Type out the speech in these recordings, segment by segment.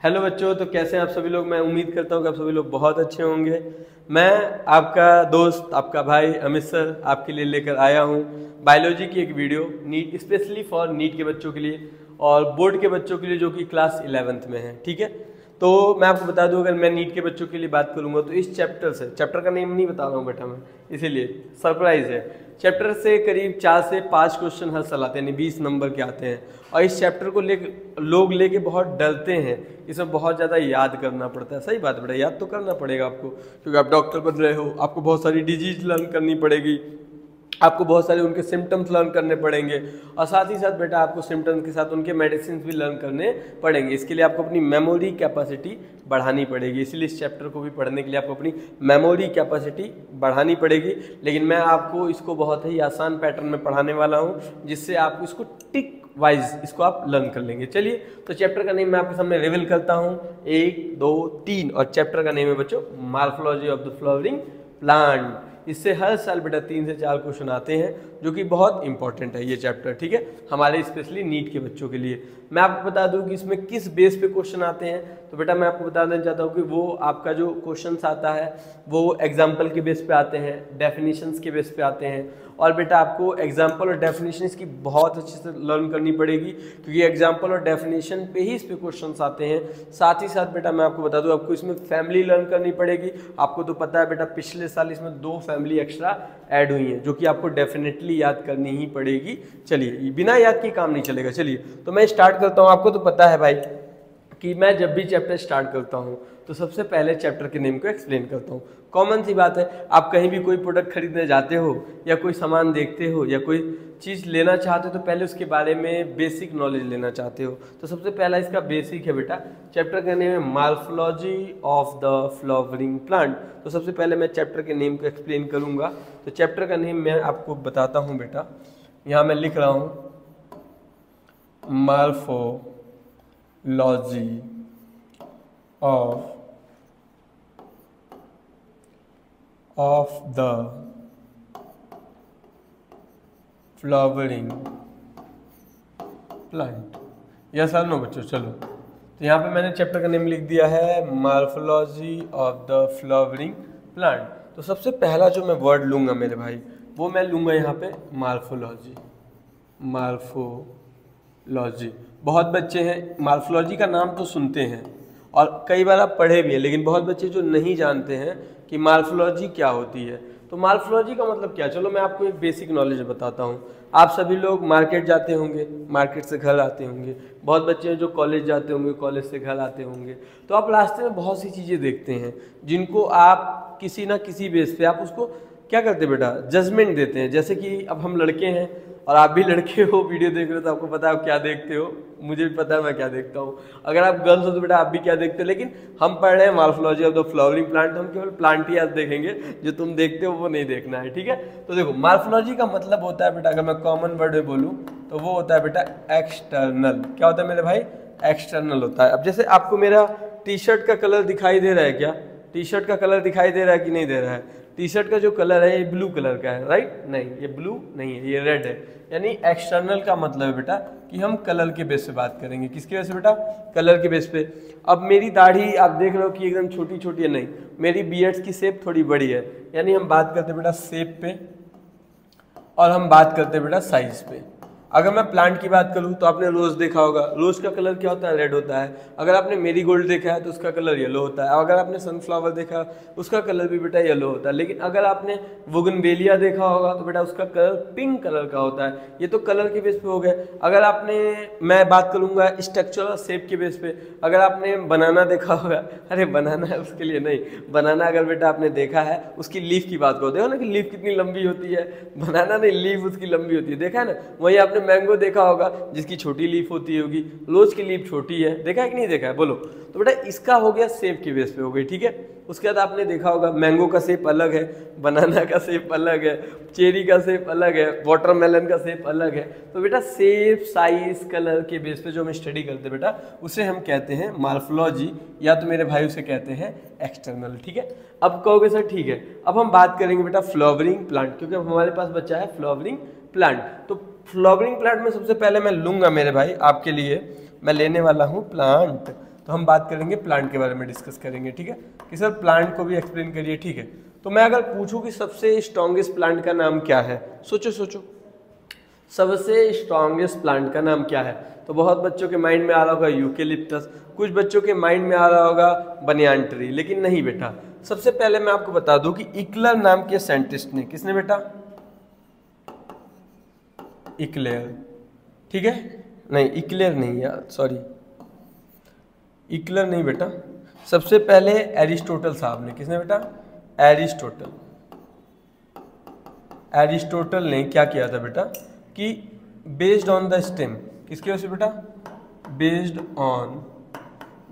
Hello बच्चों, तो कैसे हैं आप सभी लोग। मैं उम्मीद करता हूँ कि आप सभी लोग बहुत अच्छे होंगे। मैं आपका दोस्त, आपका भाई अमित सर आपके लिए लेकर आया हूँ बायोलॉजी की एक video NEET, specially for NEET के बच्चों के लिए और बोर्ड के बच्चों के लिए जो कि क्लास 11th में है। ठीक है, तो मैं आपको बता दूं, अगर मैं नीट के बच्चों के लिए बात करूंगा तो इस चैप्टर का नेम नहीं बता रहा हूँ बेटा मैं, इसीलिए सरप्राइज है। चैप्टर से करीब 4 से 5 क्वेश्चन हर साल आते हैं, यानी 20 नंबर के आते हैं। और इस चैप्टर को लोग लेके बहुत डरते हैं, इसमें बहुत ज़्यादा याद करना पड़ता है। सही बात है बेटा, याद तो करना पड़ेगा आपको, क्योंकि आप डॉक्टर बन रहे हो, आपको बहुत सारी डिजीज लर्न करनी पड़ेगी, आपको बहुत सारे उनके सिम्टम्स लर्न करने पड़ेंगे और साथ ही साथ बेटा आपको सिम्टम्स के साथ उनके मेडिसिन भी लर्न करने पड़ेंगे। इसके लिए आपको अपनी मेमोरी कैपेसिटी बढ़ानी पड़ेगी, इसलिए इस चैप्टर को भी पढ़ने के लिए आपको अपनी मेमोरी कैपेसिटी बढ़ानी पड़ेगी। लेकिन मैं आपको इसको बहुत ही आसान पैटर्न में पढ़ाने वाला हूँ, जिससे आप इसको टिक वाइज इसको आप लर्न कर लेंगे। चलिए, तो चैप्टर का नेम मैं आपके सामने रिवील करता हूँ, 1 2 3, और चैप्टर का नेम है बच्चों morphology of the flowering plant. इससे हर साल बेटा 3 से 4 क्वेश्चन आते हैं, जो कि बहुत इंपॉर्टेंट है ये चैप्टर। ठीक है, हमारे स्पेशली नीट के बच्चों के लिए। मैं आपको बता दूं कि इसमें किस बेस पे क्वेश्चन आते हैं। तो बेटा मैं आपको बता देना चाहता हूँ कि वो आपका जो क्वेश्चंस आता है वो एग्जाम्पल के बेस पे आते हैं, डेफिनेशंस के बेस पे आते हैं। और बेटा आपको एग्जाम्पल और डेफिनेशन की बहुत अच्छे से लर्न करनी पड़ेगी, क्योंकि एग्जाम्पल और डेफिनेशन पे ही इस पे क्वेश्चंस आते हैं। साथ ही साथ बेटा मैं आपको बता दूं, आपको इसमें फैमिली लर्न करनी पड़ेगी। आपको तो पता है बेटा, पिछले साल इसमें 2 फैमिली एक्स्ट्रा ऐड हुई हैं, जो कि आपको डेफिनेटली याद करनी ही पड़ेगी। चलिए, बिना याद के काम नहीं चलेगा। चलिए, तो मैं स्टार्ट करता हूँ। आपको तो पता है भाई कि मैं जब भी चैप्टर स्टार्ट करता हूँ तो सबसे पहले चैप्टर के नेम को एक्सप्लेन करता हूँ। कॉमन सी बात है, आप कहीं भी कोई प्रोडक्ट खरीदने जाते हो या कोई सामान देखते हो या कोई चीज़ लेना चाहते हो, तो पहले उसके बारे में बेसिक नॉलेज लेना चाहते हो। तो सबसे पहला इसका बेसिक है बेटा, चैप्टर का नेम है morphology of the flowering plant. तो सबसे पहले मैं चैप्टर के नेम को एक्सप्लेन करूँगा। तो चैप्टर का नेम मैं आपको बताता हूँ बेटा, यहाँ मैं लिख रहा हूँ morphology of the flowering plant। Yes और नो बच्चों। चलो, तो यहाँ पे मैंने चैप्टर का नेम लिख दिया है morphology of the flowering plant. तो सबसे पहला जो मैं वर्ड लूँगा मेरे भाई, वो मैं लूँगा यहाँ पे मॉर्फोलॉजी। मॉर्फोलॉजी, बहुत बच्चे हैं मॉर्फोलॉजी का नाम तो सुनते हैं और कई बार आप पढ़े भी हैं, लेकिन बहुत बच्चे जो नहीं जानते हैं कि मॉर्फोलॉजी क्या होती है। तो मॉर्फोलॉजी का मतलब क्या, चलो मैं आपको एक बेसिक नॉलेज बताता हूँ। आप सभी लोग मार्केट जाते होंगे, मार्केट से घर आते होंगे। बहुत बच्चे हैं जो कॉलेज जाते होंगे, कॉलेज से घर आते होंगे। तो आप रास्ते में बहुत सी चीज़ें देखते हैं, जिनको आप किसी ना किसी बेस पे आप उसको क्या करते हैं बेटा, जजमेंट देते हैं। जैसे कि अब हम लड़के हैं और आप भी लड़के हो, वीडियो देख रहे हो, तो आपको पता है आप क्या देखते हो, मुझे भी पता है मैं क्या देखता हूँ। अगर आप गर्ल्स हो तो बेटा आप भी क्या देखते हो। लेकिन हम पढ़ रहे हैं morphology of the flowering plant, तो हम केवल प्लांट ही आज देखेंगे, जो तुम देखते हो वो नहीं देखना है। ठीक है, तो देखो मॉर्फोलॉजी का मतलब होता है बेटा, अगर मैं कॉमन वर्ड में बोलूँ तो वो होता है बेटा एक्सटर्नल। क्या होता है मेरे भाई, एक्सटर्नल होता है। अब जैसे आपको मेरा टी शर्ट का कलर दिखाई दे रहा है, क्या टी शर्ट का कलर दिखाई दे रहा है कि नहीं दे रहा है। टी शर्ट का जो कलर है ये ब्लू कलर का है, राइट? नहीं, ये ब्लू नहीं है, ये रेड है। यानी एक्सटर्नल का मतलब है बेटा कि हम कलर के बेस पे बात करेंगे। किसके बेस पे बेटा, कलर के बेस पे। अब मेरी दाढ़ी आप देख रहे हो कि एकदम छोटी छोटी है, नहीं, मेरी बियर्ड्स की शेप थोड़ी बड़ी है। यानी हम बात करते बेटा शेप पे और हम बात करते बेटा साइज पे। अगर मैं प्लांट की बात करूं तो आपने रोज देखा होगा, रोज का कलर क्या होता है, रेड होता है। अगर आपने मेरीगोल्ड देखा है तो उसका कलर येलो होता है। अगर आपने सनफ्लावर देखा उसका कलर भी बेटा येलो होता है। लेकिन अगर आपने बोगनवेलिया देखा होगा तो बेटा उसका कलर पिंक कलर का होता है। ये तो कलर के बेस पे हो गए। अगर आपने, मैं बात करूंगा स्ट्रक्चरल शेप के बेस पे, अगर आपने बनाना देखा होगा, अरे बनाना है उसके लिए नहीं, बनाना अगर बेटा आपने देखा है, उसकी लीफ की बात करो, देखो ना कि लीफ कितनी लंबी होती है, बनाना नहीं लीफ उसकी लंबी होती है, देखा है ना। वही आपने मैंगो देखा होगा जिसकी छोटी लीफ होती होगी, रोज की लीफ छोटी है, देखा है कि नहीं देखा है, बोलो। तो बेटा इसका हो गया शेप के बेस पे हो गई। ठीक है, उसके बाद आपने देखा होगा मैंगो का शेप अलग है, बनाना का शेप अलग है, चेरी का शेप अलग है, वाटरमेलन का शेप अलग है। तो बेटा शेप, साइज, कलर के बेस पे जो हम स्टडी करते हैं बेटा, उसे हम कहते हैं मॉर्फोलॉजी, या तो मेरे भाई उसे कहते हैं एक्सटर्नल। ठीक है, अब कहोगे सर ठीक है, अब हम बात करेंगे बेटा फ्लावरिंग प्लांट, क्योंकि अब हमारे पास बच्चा है फ्लावरिंग प्लांट। तो फ्लावरिंग प्लांट में सबसे पहले मैं लूंगा मेरे भाई आपके लिए, मैं लेने वाला हूँ प्लांट। तो हम बात करेंगे प्लांट के बारे में डिस्कस करेंगे, ठीक है कि सर प्लांट को भी एक्सप्लेन करिए, ठीक है। तो मैं अगर पूछूं कि सबसे स्ट्रॉन्गेस्ट प्लांट का नाम क्या है, सोचो सोचो, सबसे स्ट्रॉन्गेस्ट प्लांट का नाम क्या है, तो बहुत बच्चों के माइंड में आ रहा होगा यूकेलिप्टस, कुछ बच्चों के माइंड में आ रहा होगा बनियान ट्री, लेकिन नहीं बेटा। सबसे पहले मैं आपको बता दूं कि इक्लर नाम के साइंटिस्ट ने, किसने बेटा, इक्लेयर, ठीक है, नहीं इक्लेयर नहीं यार, सॉरी इक्लर नहीं बेटा, सबसे पहले एरिस्टोटल साहब ने, किसने बेटा, एरिस्टोटल। एरिस्टोटल ने क्या किया था बेटा कि बेस्ड ऑन द स्टेम, किसकी वजह से बेटा, बेस्ड ऑन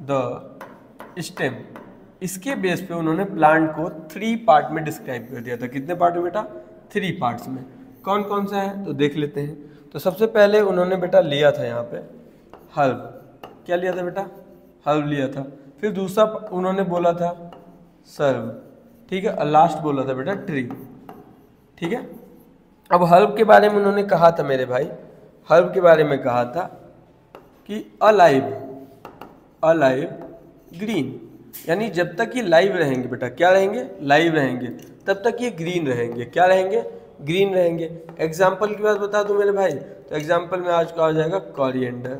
द स्टेम, इसके बेस पे उन्होंने प्लांट को 3 पार्ट में डिस्क्राइब कर दिया था। कितने पार्ट में बेटा, 3 पार्ट्स में। कौन कौन सा है तो देख लेते हैं। तो सबसे पहले उन्होंने बेटा लिया था यहाँ पे हर्ब, क्या लिया था बेटा, हर्ब लिया था। फिर दूसरा उन्होंने बोला था सर्व, ठीक है, और लास्ट बोला था बेटा ट्री, ठीक है। अब हर्ब के बारे में उन्होंने कहा था मेरे भाई, हर्ब के बारे में कहा था कि अलाइव, अलाइव ग्रीन, यानी जब तक ये लाइव रहेंगे बेटा, क्या रहेंगे, लाइव रहेंगे, तब तक ये ग्रीन रहेंगे, क्या रहेंगे, ग्रीन रहेंगे। एग्जाम्पल की बात बता दूं मेरे भाई, तो एग्जाम्पल में आज का हो जाएगा कोरिएंडर,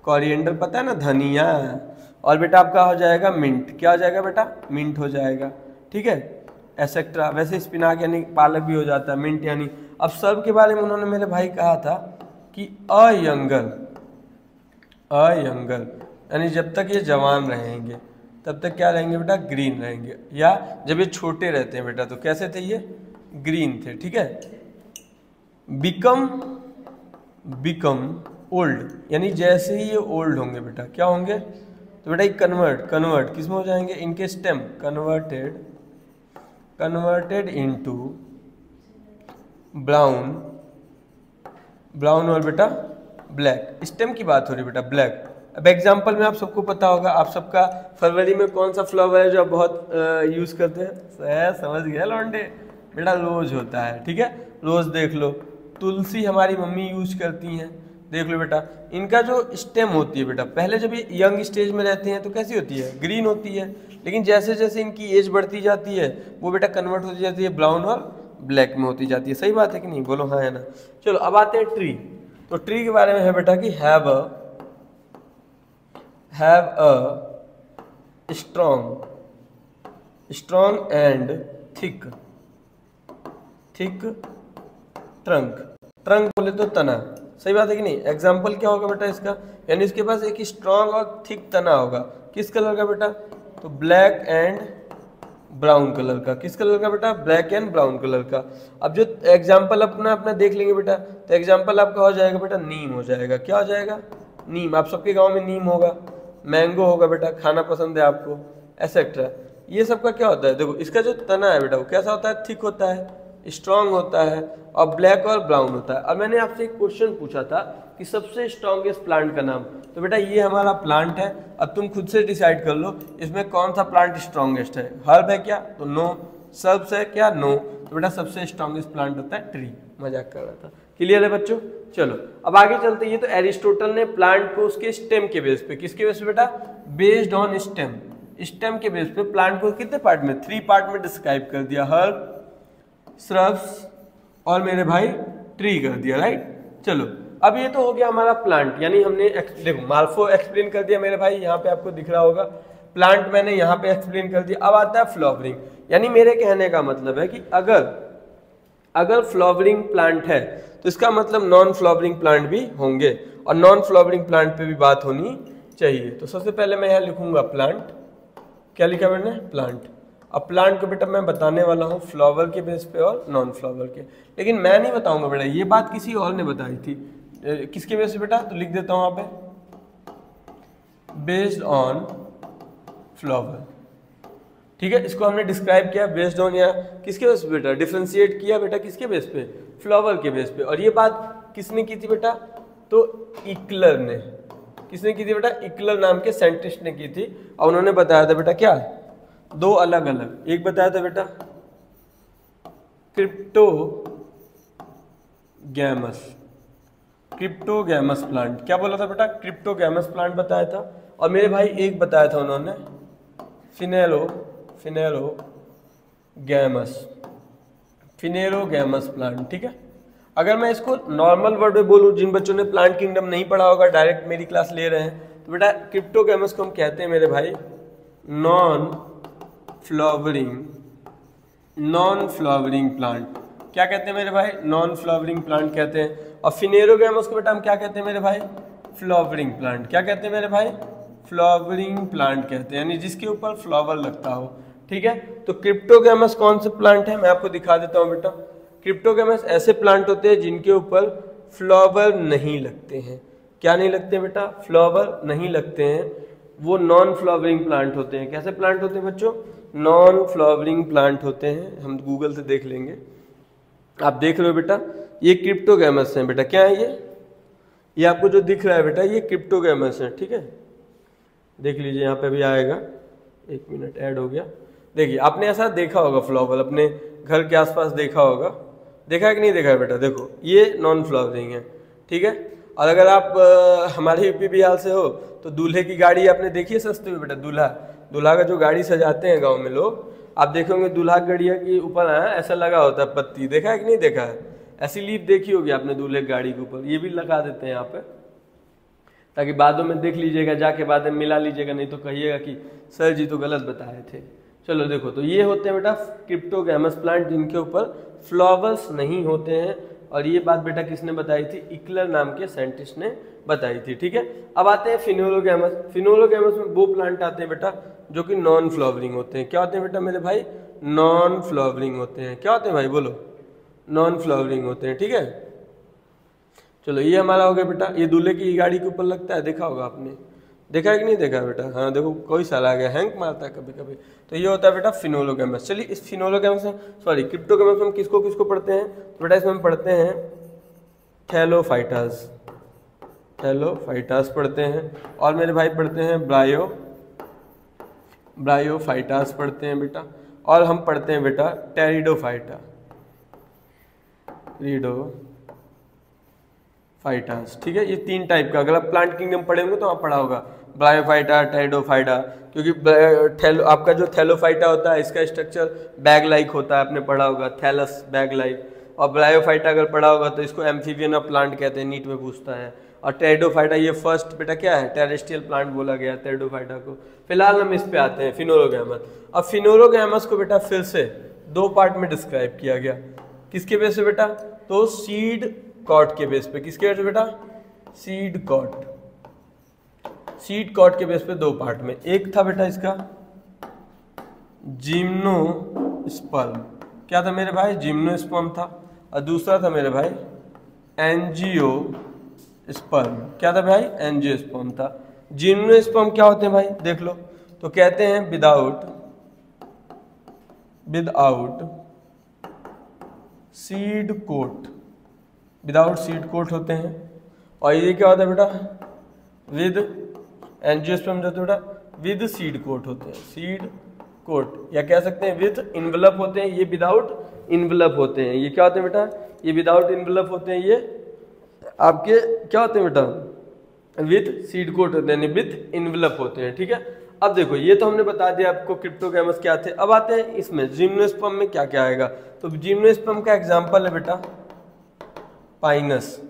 कोरिएंडर पता है ना, धनिया। और बेटा आपका हो जाएगा मिंट, क्या हो जाएगा बेटा, मिंट हो जाएगा, ठीक है, एसेट्रा। वैसे स्पिनाक यानी पालक भी हो जाता है, मिंट यानी। अब सर्व के बारे में उन्होंने मेरे भाई कहा था कि अयंगल, अयंगल यानी जब तक ये जवान रहेंगे तब तक क्या रहेंगे बेटा, ग्रीन रहेंगे, या जब ये छोटे रहते हैं बेटा तो कैसे थे, ये ग्रीन थे, ठीक है। बिकम, बिकम ओल्ड, यानी जैसे ही ये ओल्ड होंगे बेटा क्या होंगे, तो बेटा ये कन्वर्ट, कन्वर्ट किस में हो जाएंगे, इनके stem converted, converted into brown, brown और बेटा ब्लैक, स्टेम की बात हो रही बेटा, ब्लैक। अब एग्जांपल में आप सबको पता होगा, आप सबका फरवरी में कौन सा फ्लावर है जो आप बहुत यूज़ करते हैं, समझ गया लौंडे, बेटा रोज होता है, ठीक है, रोज देख लो। तुलसी हमारी मम्मी यूज करती हैं, देख लो बेटा। इनका जो स्टेम होती है बेटा, पहले जब ये यंग स्टेज में रहते हैं तो कैसी होती है, ग्रीन होती है, लेकिन जैसे जैसे इनकी एज बढ़ती जाती है वो बेटा कन्वर्ट होती जाती है ब्राउन और ब्लैक में होती जाती है। सही बात है कि नहीं, बोलो हाँ है ना। चलो अब आते हैं ट्री। तो ट्री के बारे में है बेटा कि have a strong, strong and thick, thick trunk, trunk बोले तो तना, सही बात है कि नहीं। एग्जाम्पल क्या होगा बेटा इसका, यानी इसके पास एक स्ट्रॉन्ग और थिक तना होगा, किस कलर का बेटा, तो ब्लैक एंड ब्राउन कलर का, किस कलर का बेटा, ब्लैक एंड ब्राउन कलर का। अब जो एग्जाम्पल अपना अपना देख लेंगे बेटा, तो एग्जाम्पल आपका हो जाएगा बेटा नीम हो जाएगा, क्या हो जाएगा, नीम। आप सबके गाँव में नीम होगा, मैंगो होगा बेटा, खाना पसंद है आपको, एसेट्रा। ये सब का क्या होता है, देखो इसका जो तना है बेटा वो कैसा होता है, थिक होता है, स्ट्रांग होता है, और ब्लैक और ब्राउन होता है। अब मैंने आपसे एक क्वेश्चन पूछा था कि सबसे स्ट्रॉन्गेस्ट प्लांट का नाम, तो बेटा ये हमारा प्लांट है। अब तुम खुद से डिसाइड कर लो इसमें कौन सा प्लांट स्ट्रॉन्गेस्ट है, हर्ब है क्या, तो नो, सर्ब्स है क्या, नो, तो बेटा सबसे स्ट्रॉन्गेस्ट प्लांट होता है ट्री। मजाक कर रहा था, क्लियर है बच्चों। चलो अब आगे चलते, ये तो एरिस्टोटल ने प्लांट को उसके स्टेम के बेस पे, किसके बेस पे बेटा, बेस्ड ऑन स्टेम, स्टेम के बेस पे प्लांट को कितने पार्ट में, 3 पार्ट में डिस्क्राइब कर दिया, हर्ब, श्रब्स और मेरे भाई ट्री कर दिया, राइट। चलो अब ये तो हो गया हमारा प्लांट, यानी हमने देखो मार्फो एक्सप्लेन कर दिया मेरे भाई, यहाँ पे आपको दिख रहा होगा, प्लांट मैंने यहाँ पे एक्सप्लेन कर दिया। अब आता है फ्लावरिंग, यानी मेरे कहने का मतलब है कि अगर फ्लावरिंग प्लांट है तो इसका मतलब नॉन फ्लावरिंग प्लांट भी होंगे, और नॉन फ्लावरिंग प्लांट पे भी बात होनी चाहिए। तो सबसे पहले मैं यहाँ लिखूंगा प्लांट, क्या लिखा मैंने, प्लांट। अब प्लांट को बेटा मैं बताने वाला हूँ फ्लावर के बेस पे और नॉन फ्लावर के, लेकिन मैं नहीं बताऊंगा बेटा, ये बात किसी और ने बताई थी। किसके बेस पे बेटा, तो लिख देता हूँ यहाँ पे, बेस्ड ऑन फ्लावर, ठीक है। इसको हमने डिस्क्राइब किया बेस्ड ऑन, या किसके बेस पे बेटा, डिफरेंशिएट किया बेटा किसके बेस पे, फ्लावर के बेस पे। और ये बात किसने की थी बेटा, तो इक्लर ने, किसने की थी बेटा, इक्लर नाम के साइंटिस्ट ने की थी। और उन्होंने बताया था बेटा क्या, 2 अलग अलग, एक बताया था बेटा क्रिप्टोगैमस, क्रिप्टोगैमस प्लांट, क्या बोला था बेटा, क्रिप्टोगैमस प्लांट बताया था। और मेरे भाई एक बताया था उन्होंने फिनेरोगैमस प्लांट, ठीक है। अगर मैं इसको नॉर्मल वर्ड में बोलूँ, जिन बच्चों ने प्लांट किंगडम नहीं पढ़ा होगा, डायरेक्ट मेरी क्लास ले रहे हैं, तो बेटा क्रिप्टोगैमस को हम कहते हैं मेरे भाई नॉन फ्लावरिंग प्लांट। क्या कहते हैं मेरे भाई? नॉन फ्लावरिंग प्लांट कहते हैं। और फिनेरोगैमस को बेटा हम क्या कहते हैं मेरे भाई? Flowering plant. क्या कहते हैं मेरे भाई? फ्लावरिंग प्लांट कहते हैं, यानी जिसके ऊपर फ्लावर लगता हो, ठीक है। तो क्रिप्टोगैमस कौन से प्लांट है, मैं आपको दिखा देता हूँ बेटा। क्रिप्टोगैमस ऐसे प्लांट होते हैं जिनके ऊपर फ्लावर नहीं लगते हैं। क्या नहीं लगते बेटा? फ्लावर नहीं लगते हैं, वो नॉन फ्लावरिंग प्लांट होते हैं। कैसे प्लांट होते हैं बच्चों? नॉन फ्लावरिंग प्लांट होते हैं। हम गूगल से देख लेंगे, आप देख रहे हो बेटा, ये क्रिप्टोगैमस हैं बेटा। क्या है ये आपको जो दिख रहा है बेटा, ये क्रिप्टोगैमस है, ठीक है। देख लीजिए, यहाँ पे भी आएगा, 1 मिनट ऐड हो गया। देखिए, आपने ऐसा देखा होगा फ्लावर, अपने घर के आसपास देखा होगा, देखा है कि नहीं देखा है बेटा? देखो, ये नॉन फ्लावरिंग है, ठीक है। और अगर आप हमारे यूपी बिहार से हो तो दूल्हे की गाड़ी आपने देखी है सस्ते में बेटा? दूल्हा का जो गाड़ी सजाते हैं गांव में लोग, आप देखोगे दूल्हा गड़िया के ऊपर ऐसा लगा होता है पत्ती, देखा है कि नहीं देखा है? ऐसी लीफ देखी होगी आपने दूल्हे की गाड़ी के ऊपर, ये भी लगा देते हैं यहाँ पे, ताकि बादों में देख लीजिएगा, जाके बाद में मिला लीजिएगा, नहीं तो कहिएगा कि सर जी तो गलत बताए थे। चलो देखो, तो ये होते हैं बेटा क्रिप्टोगैमस प्लांट, जिनके ऊपर फ्लावर्स नहीं होते हैं। और ये बात बेटा किसने बताई थी? इक्लर नाम के साइंटिस्ट ने बताई थी, ठीक है। अब आते हैं फिनोलोगैमस। फिनोलोगैमस में वो प्लांट आते हैं बेटा जो कि नॉन फ्लावरिंग होते हैं। क्या होते हैं बेटा मेरे भाई? नॉन फ्लावरिंग होते हैं। क्या होते हैं भाई? बोलो। नॉन फ्लावरिंग होते हैं, ठीक है। चलो, ये हमारा हो गया बेटा। ये दूल्हे की गाड़ी के ऊपर लगता है, देखा होगा आपने, देखा है कि नहीं देखा है बेटा? हाँ देखो, कोई साल आ गया, हैंग मारता है कभी कभी। तो ये होता है बेटा फिनोलोगैमस। चलिए, इस फिनोलोगैमस में, सॉरी क्रिप्टोगैमस में हम किसको किसको पढ़ते हैं? तो बेटा इसमें हम पढ़ते हैं थैलोफाइटास पढ़ते हैं, और मेरे भाई पढ़ते हैं ब्रायोफाइटास पढ़ते हैं बेटा, और हम पढ़ते हैं बेटा टेरिडोफाइटास, ठीक है। ये 3 टाइप का, अगर आप प्लांट किंगडम पढ़ेंगे तो आप पढ़ा होगा ब्रायोफाइटा, टेरिडोफाइटा, क्योंकि आपका जो थैलोफाइटा होता है, इसका स्ट्रक्चर बैग लाइक होता है, आपने पढ़ा होगा, थैलस बैग लाइक। और ब्रायोफाइटा अगर पढ़ा होगा तो इसको एम्फीबियन ऑफ प्लांट कहते हैं, नीट में पूछता है। और टेरिडोफाइटा, ये फर्स्ट बेटा क्या है? टेरेस्ट्रियल प्लांट बोला गया टेरिडोफाइटा को। फिलहाल हम इस पे आते हैं, फिनोलोगैमस। अब फिनोलोगैमस को बेटा फिर से 2 पार्ट में डिस्क्राइब किया गया। किसके बेस पे बेटा? तो सीड कॉट के बेस पे। किसके बेस पे बेटा? सीड कॉट के बेस पे 2 पार्ट में। एक था बेटा इसका जिम्नोस्पर्म। क्या था मेरे भाई? जिम्नोस्पर्म था। और दूसरा था मेरे भाई एंजियोस्पर्म। क्या था भाई? एंजियोस्पर्म था। जिम्नोस्पर्म क्या होते हैं भाई? देख लो, तो कहते हैं विदाउट सीड कोट होते हैं। और ये क्या होता है बेटा? विद एंजियोस्पर्म जो होते हैं बेटा विद सीड कोट होते हैं, सीड कोट, या कह सकते हैं विद इन्वेलप होते हैं। ये विदाउट इन्वेलप होते हैं। ये क्या होते हैं बेटा? ये विदाउट इन्वेलप होते हैं। ये आपके क्या होते हैं बेटा? विद सीड कोट होते हैं, विद इन्वेलप होते हैं, ठीक है। अब देखो, ये तो हमने बता दिया आपको क्रिप्टोगैमस क्या थे। अब आते हैं इसमें जिम्नोस्पर्म में क्या क्या आएगा। तो जिम्नोस्पर्म का एग्जाम्पल है बेटा पाइनस,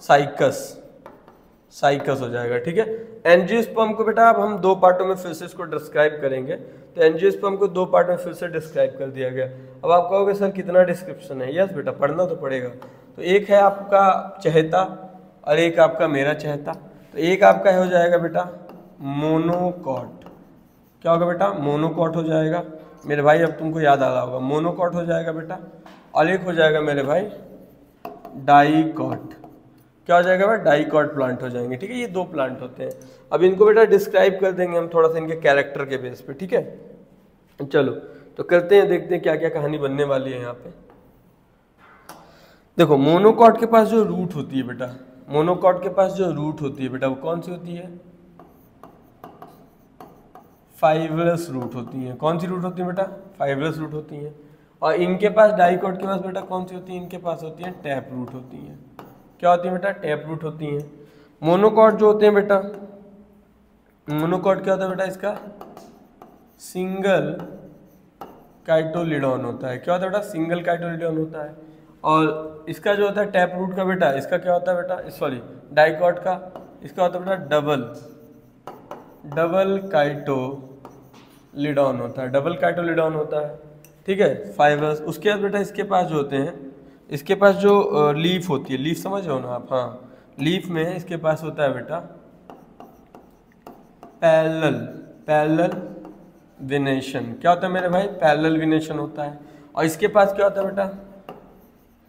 साइकस हो जाएगा, ठीक है। एंजियोस्पर्म को बेटा अब हम 2 पार्टों में फिर से इसको डिस्क्राइब करेंगे। तो एंजियोस्पर्म को 2 पार्ट में फिर से डिस्क्राइब कर दिया गया। अब आप कहोगे सर कितना डिस्क्रिप्शन है? यस बेटा, पढ़ना तो पड़ेगा। तो एक है आपका चहेता और एक आपका मेरा चहेता। तो एक आपका हो जाएगा बेटा मोनोकॉट। क्या होगा बेटा? मोनोकॉट हो जाएगा मेरे भाई। अब तुमको याद आ रहा होगा, मोनोकॉट हो जाएगा बेटा। और एक हो जाएगा मेरे भाई डाइकॉट। क्या हो जाएगा बेटा? डाइकॉट प्लांट हो जाएंगे, ठीक है। ये 2 प्लांट होते हैं। अब इनको बेटा डिस्क्राइब कर देंगे हम थोड़ा सा इनके कैरेक्टर के बेस पे, ठीक है। चलो तो करते हैं, देखते हैं क्या क्या कहानी बनने वाली है यहाँ पे। देखो, मोनोकॉट के पास जो रूट होती है बेटा, वो कौन सी होती है? फाइब्रस रूट होती है। कौन सी रूट होती है बेटा? फाइब्रस रूट होती है। और इनके पास डाइकॉट के पास बेटा कौन सी होती है? इनके पास होती है टैप रूट होती है। क्या होती है बेटा? टैप रूट होती है। मोनोकॉट जो होते हैं बेटा मोनोकॉट क्या होता है बेटा इसका? सिंगल काइटोलिडॉन होता है। क्या होता है बेटा? सिंगल काइटोलिडॉन होता है। और इसका जो होता है टैप रूट का बेटा, इसका क्या होता है बेटा? सॉरी, डाइकॉट का, इसका होता है बेटा डबल काइटोलिडॉन होता है, डबल काइटोलिडॉन होता है। ठीक है, फाइबर्स। उसके बाद बेटा इसके पास जो होते हैं, इसके पास जो लीफ होती है, लीफ समझ रहे हो ना आप? हाँ, लीफ में इसके पास होता है बेटा पैरेलल विनेशन। क्या होता है मेरे भाई? पैरेलल विनेशन होता है। और इसके पास क्या होता है बेटा?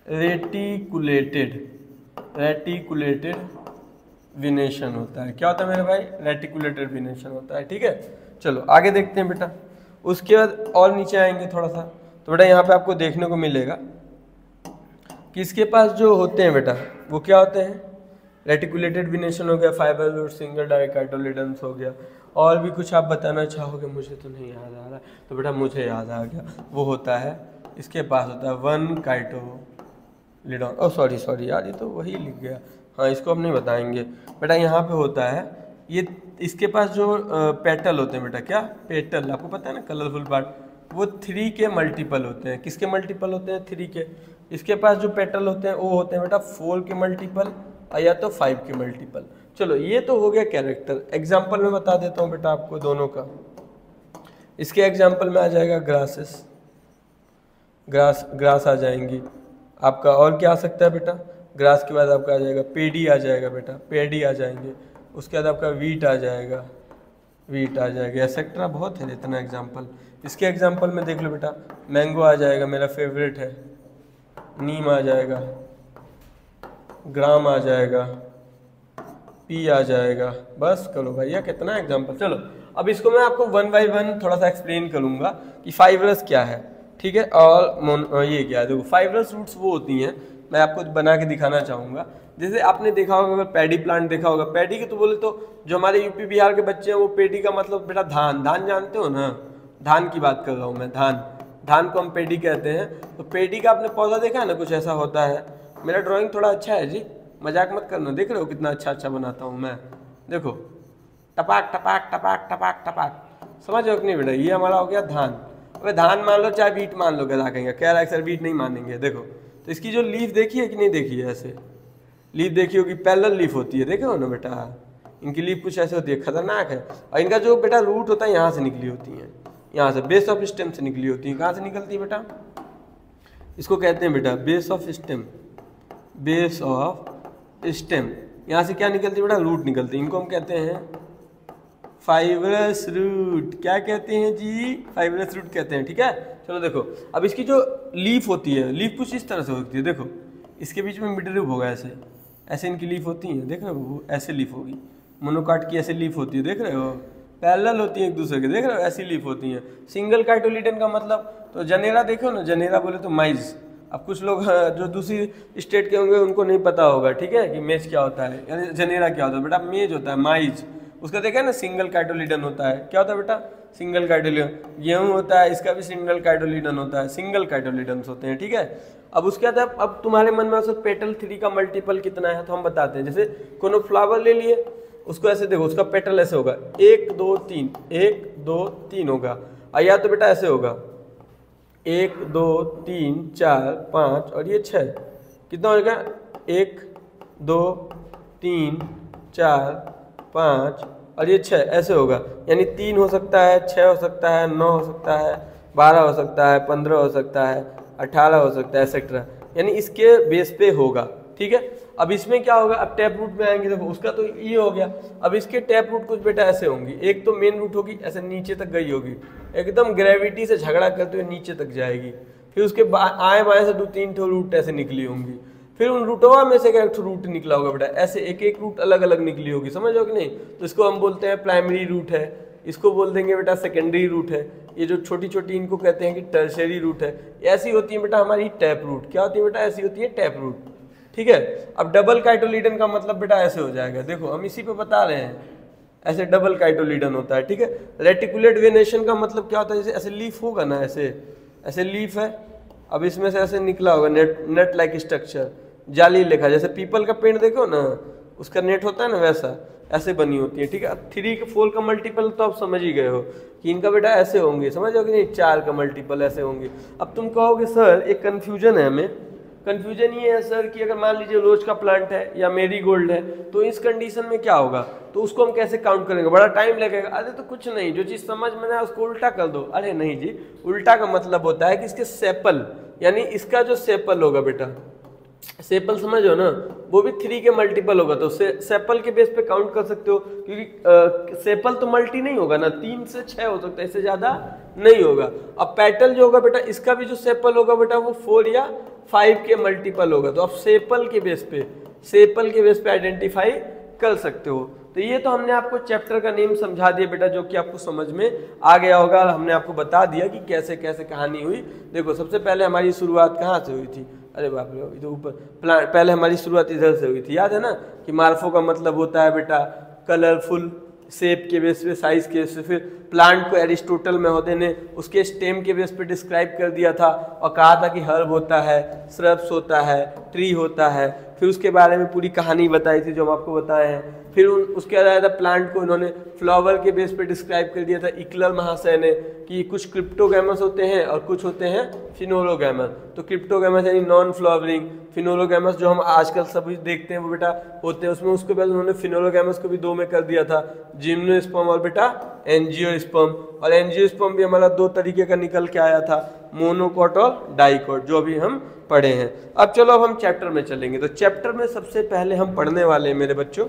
रेटिकुलेटेड विनेशन होता है। क्या होता है मेरे भाई? रेटिकुलेटेड विनेशन होता है। ठीक है, चलो आगे देखते हैं बेटा। उसके बाद और नीचे आएंगे थोड़ा सा, तो बेटा यहाँ पे आपको देखने को मिलेगा कि इसके पास जो होते हैं बेटा वो क्या होते हैं? रेटिकुलेटेड विनेशन हो गया, फाइबर और सिंगल डाइकाइटोलिडन्स हो गया। और भी कुछ आप बताना चाहोगे? मुझे तो नहीं याद आ रहा, तो बेटा मुझे याद आ गया, वो होता है इसके पास होता है वन काइटोलिडॉन। ओ सॉरी यार, ये तो वही लिख गया। हाँ, इसको हम नहीं बताएंगे बेटा। यहाँ पे होता है ये, इसके पास जो पेटल होते हैं बेटा, क्या पेटल आपको पता है ना, कलरफुल पार्ट, वो 3 के मल्टीपल होते हैं। किसके मल्टीपल होते हैं? 3 के। इसके पास जो पेटल होते हैं वो होते हैं बेटा 4 के मल्टीपल या तो 5 के मल्टीपल। चलो ये तो हो गया कैरेक्टर। एग्जाम्पल में बता देता हूँ बेटा आपको दोनों का। इसके एग्जाम्पल में आ जाएगा ग्रासेस, ग्रास आ जाएंगी आपका। और क्या आ सकता है बेटा? ग्रास के बाद आपका आ जाएगा पेडी आ जाएगा बेटा, पेडी आ जाएंगे। उसके बाद आपका वीट आ जाएगा, एक्सेट्रा। बहुत है इतना एग्जाम्पल। इसके एग्जाम्पल में देख लो बेटा, मैंगो आ जाएगा, मेरा फेवरेट है। नीम आ जाएगा, ग्राम आ जाएगा, पी आ जाएगा। बस करो भैया, कितना एग्जाम्पल। चलो अब इसको मैं आपको 1 बाय 1 थोड़ा सा एक्सप्लेन करूंगा कि फाइब्रस क्या है। ठीक है, और ये क्या है? देखो, फाइब्रस रूट्स वो होती हैं, मैं आपको बना के दिखाना चाहूँगा। जैसे आपने देखा होगा, अगर पैडी प्लांट देखा होगा, पैडी के तो बोले तो जो हमारे यूपी बिहार के बच्चे हैं वो पेडी का मतलब बेटा धान जानते हो ना? धान की बात कर रहा हूँ मैं, धान को हम पेडी कहते हैं। तो पेडी का आपने पौधा देखा है ना, कुछ ऐसा होता है। मेरा ड्राइंग थोड़ा अच्छा है जी, मजाक मत करना। देख रहे हो कितना अच्छा बनाता हूँ मैं? देखो, टपाक टपाक टपाक टपाक टपाक, समझ रहे हो कि नहीं बेटा? ये हमारा हो गया धान। अबे धान मान लो चाहे बीट मान लो, क्या कहेंगे? कह रहा है सर बीट नहीं मानेंगे। देखो, तो इसकी जो लीफ देखी है कि नहीं देखी है? ऐसे लीफ देखी होगी, पैरेलल लीफ होती है, देखे हो ना बेटा? इनकी लीफ कुछ ऐसे होती है, खतरनाक है। और इनका जो बेटा रूट होता है यहाँ से निकली होती है, यहाँ से बेस ऑफ स्टेम से निकली होती है। कहाँ से निकलती है बेटा? इसको कहते हैं बेटा बेस ऑफ स्टेम, यहाँ से क्या निकलती है बेटा? रूट निकलती है। इनको हम कहते हैं फाइब्रस रूट। क्या कहते हैं जी? फाइब्रस रूट कहते हैं। ठीक है, चलो देखो, अब इसकी जो लीफ होती है, लीफ कुछ इस तरह से होती है। देखो, इसके बीच में मिड रूप होगा, ऐसे इनकी लीफ होती है, देख रहे हो? ऐसे लीफ होगी। मोनोकाट की ऐसे लीफ होती है, देख रहे हो? पैरेलल होती है एक दूसरे के, देख रहे हो? ऐसी लीफ होती है। सिंगल काइटोलिडन का मतलब, तो जनेरा देखो ना, जनेरा बोले तो माइज। अब कुछ लोग जो दूसरी स्टेट के होंगे उनको नहीं पता होगा, ठीक है, कि मेज क्या होता है, यानी जनेरा क्या होता है बेटा? मेज होता है, माइज। उसका देखा ना, सिंगल काइटोलिडन होता है। क्या होता है बेटा? सिंगल काइटोलिडन। गेहूं होता है, इसका भी सिंगल काइटोलिडन होता है, सिंगल काइटोलिडन्स होते हैं। ठीक है, अब उसके बाद अब तुम्हारे मन में पेटल 3 का मल्टीपल कितना है, तो हम बताते हैं। जैसे कोनो फ्लावर ले लिए, उसको ऐसे देखो, उसका पेटल ऐसे होगा 1 2 3, 1 2 3 होगा। या तो बेटा ऐसे होगा 1 2 3 4 5 और ये 6। कितना होगा? 1 2 3 4 5 और ये 6, ऐसे होगा। यानी 3 हो सकता है, 6 हो सकता है, 9 हो सकता है, 12 हो सकता है, 15 हो सकता है, 18 हो सकता है, एक्सेट्रा। यानी इसके बेस पे होगा। ठीक है, अब इसमें क्या होगा? अब टैप रूट में आएंगे, देखो उसका तो ये हो गया। अब इसके टैप रूट कुछ बेटा ऐसे होंगी। एक तो मेन रूट होगी, ऐसे नीचे तक गई होगी, एकदम ग्रेविटी से झगड़ा करते हुए नीचे तक जाएगी। फिर उसके आए बाएं से 2-3 रूट ऐसे निकली होंगी। फिर उन रूटवा में से एक रूट निकला होगा बेटा, ऐसे एक एक रूट अलग अलग निकली होगी, समझो कि नहीं? तो इसको हम बोलते हैं प्राइमरी रूट है, इसको बोल देंगे बेटा सेकेंडरी रूट है। ये जो छोटी छोटी इनको कहते हैं कि टर्शरी रूट है। ऐसी होती है बेटा हमारी टैप रूट। क्या होती है बेटा? ऐसी होती है टैप रूट। ठीक है, अब डबल काइटोलिडन का मतलब बेटा ऐसे हो जाएगा। देखो हम इसी पे बता रहे हैं, ऐसे डबल काइटोलिडन होता है। ठीक है, रेटिकुलेट वेनेशन का मतलब क्या होता है? जैसे ऐसे लीफ होगा ना, ऐसे लीफ है, अब इसमें से ऐसे निकला होगा नेट लाइक स्ट्रक्चर, जाली लेखा। जैसे पीपल का पेड़ देखो ना, उसका नेट होता है ना, वैसा ऐसे बनी होती है, ठीक है। अब 3 के 4 का मल्टीपल तो आप समझ ही गए हो कि इनका बेटा ऐसे होंगे, समझ हो कि नहीं, 4 का मल्टीपल ऐसे होंगे। अब तुम कहोगे सर एक कन्फ्यूजन है हमें, कन्फ्यूजन ये है सर कि अगर मान लीजिए रोज का प्लांट है या मेरीगोल्ड है तो इस कंडीशन में क्या होगा, तो उसको हम कैसे काउंट करेंगे, बड़ा टाइम लगेगा। अरे तो कुछ नहीं, जो चीज़ समझ में ना उसको उल्टा कर दो। अरे नहीं जी, उल्टा का मतलब होता है कि इसके सेपल, यानी इसका जो सेपल होगा बेटा, सेपल समझो ना, वो भी 3 के मल्टीपल होगा, तो सेपल के बेस पे काउंट कर सकते हो, क्योंकि सेपल तो मल्टी नहीं होगा ना, 3 से 6 हो सकता है, इससे ज्यादा नहीं होगा। अब पेटल जो होगा बेटा, इसका भी जो सेपल होगा बेटा वो 4 या 5 के मल्टीपल होगा, तो आप सेपल के बेस पे आइडेंटिफाई कर सकते हो। तो ये तो हमने आपको चैप्टर का नेम समझा दिया बेटा, जो कि आपको समझ में आ गया होगा। हमने आपको बता दिया कि कैसे कैसे कहानी हुई। देखो सबसे पहले हमारी शुरुआत कहाँ से हुई थी, अरे बाप रे, इधर ऊपर प्लांट, पहले हमारी शुरुआत इधर से हुई थी, याद है ना, कि मार्फो का मतलब होता है बेटा कलरफुल, शेप के बेस पे, साइज के बेस पे। फिर प्लांट को एरिस्टोटल महोदय ने उसके स्टेम के बेस पे डिस्क्राइब कर दिया था और कहा था कि हर्ब होता है, श्रब्स होता है, ट्री होता है। फिर उसके बारे में पूरी कहानी बताई थी जो हम आपको बताए हैं। फिर उसके अलावा प्लांट को इन्होंने फ्लावर के बेस पे डिस्क्राइब कर दिया था इक्लर महाशय ने, कि कुछ क्रिप्टोगैमस होते हैं और कुछ होते हैं फिनोलोगैमस। तो क्रिप्टोगैमस यानी नॉन फ्लावरिंग, फिनोलोगैमस जो हम आजकल सभी देखते हैं वो बेटा होते हैं उसमें। उसके बाद उन्होंने फिनोलोगैमस को भी 2 में कर दिया था, जिम्नोस्पर्म और बेटा एंजियोस्पर्म। और एंजियोस्पर्म भी हमारा 2 तरीके का निकल के आया था, मोनोकॉट और डाइकॉट, जो अभी हम पढ़े हैं। अब चलो अब हम चैप्टर में चलेंगे। तो चैप्टर में सबसे पहले हम पढ़ने वाले हैं मेरे बच्चों,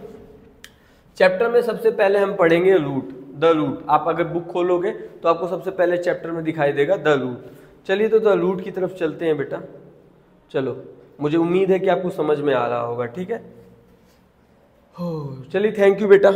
चैप्टर में सबसे पहले हम पढ़ेंगे रूट, द रूट। आप अगर बुक खोलोगे तो आपको सबसे पहले चैप्टर में दिखाई देगा द रूट। चलिए तो द रूट की तरफ चलते हैं बेटा। चलो, मुझे उम्मीद है कि आपको समझ में आ रहा होगा, ठीक है। चलिए, थैंक यू बेटा।